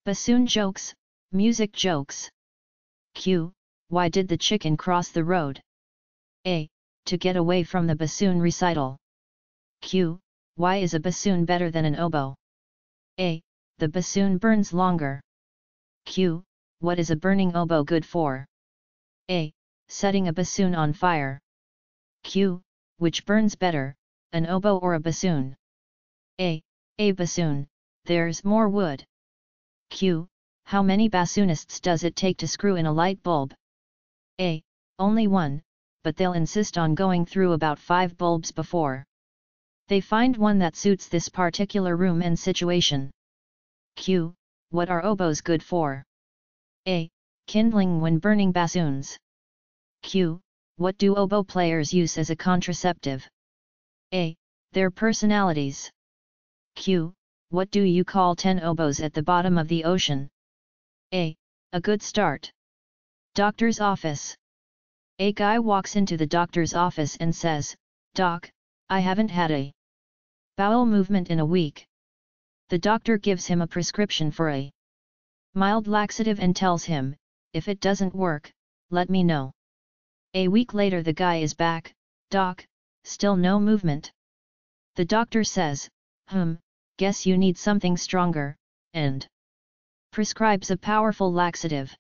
Bassoon jokes, music jokes. Q. Why did the chicken cross the road? A. To get away from the bassoon recital. Q. Why is a bassoon better than an oboe? A. The bassoon burns longer. Q. What is a burning oboe good for? A. Setting a bassoon on fire. Q. Which burns better, an oboe or a bassoon? A. Bassoon, there's more wood. Q. How many bassoonists does it take to screw in a light bulb? A. Only one, but they'll insist on going through about 5 bulbs before they find one that suits this particular room and situation. Q. What are oboes good for? A. Kindling when burning bassoons. Q. What do oboe players use as a contraceptive? A. Their personalities. Q. What do you call 10 oboes at the bottom of the ocean? A. A good start. Doctor's office. A guy walks into the doctor's office and says, "Doc, I haven't had a bowel movement in a week." The doctor gives him a prescription for a mild laxative and tells him, "If it doesn't work, let me know." A week later the guy is back, "Doc, still no movement." The doctor says, "Guess you need something stronger," and prescribes a powerful laxative.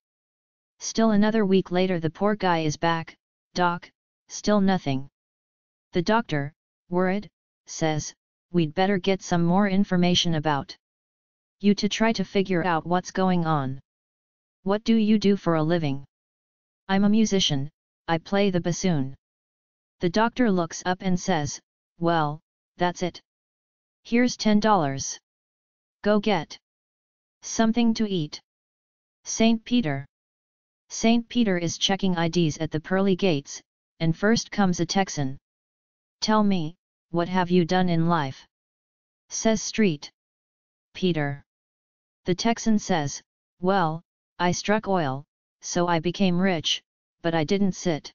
Still another week later the poor guy is back, "Doc, still nothing." The doctor, worried, says, "We'd better get some more information about you to try to figure out what's going on. What do you do for a living?" "I'm a musician, I play the bassoon." The doctor looks up and says, "Well, that's it. Here's $10. Go get something to eat." St. Peter. St. Peter is checking IDs at the pearly gates, and first comes a Texan. "Tell me, what have you done in life?" says St. Peter. The Texan says, "Well, I struck oil, so I became rich, but I didn't sit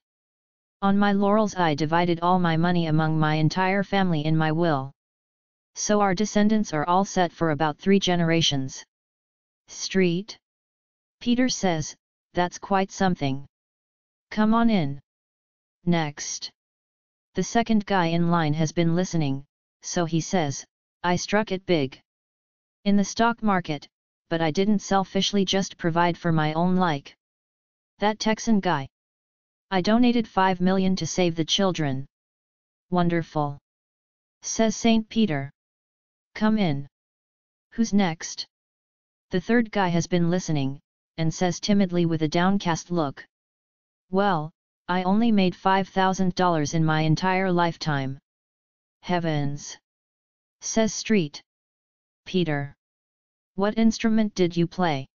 on my laurels. I divided all my money among my entire family in my will. So our descendants are all set for about 3 generations." St. Peter says, "That's quite something. Come on in." Next. The second guy in line has been listening, so he says, "I struck it big in the stock market, but I didn't selfishly just provide for my own like that Texan guy. I donated 5 million to save the children." "Wonderful," says St. Peter. "Come in." "Who's next?" The third guy has been listening, and says timidly with a downcast look, "Well, I only made $5,000 in my entire lifetime." "Heavens!" says St. Peter. "What instrument did you play?"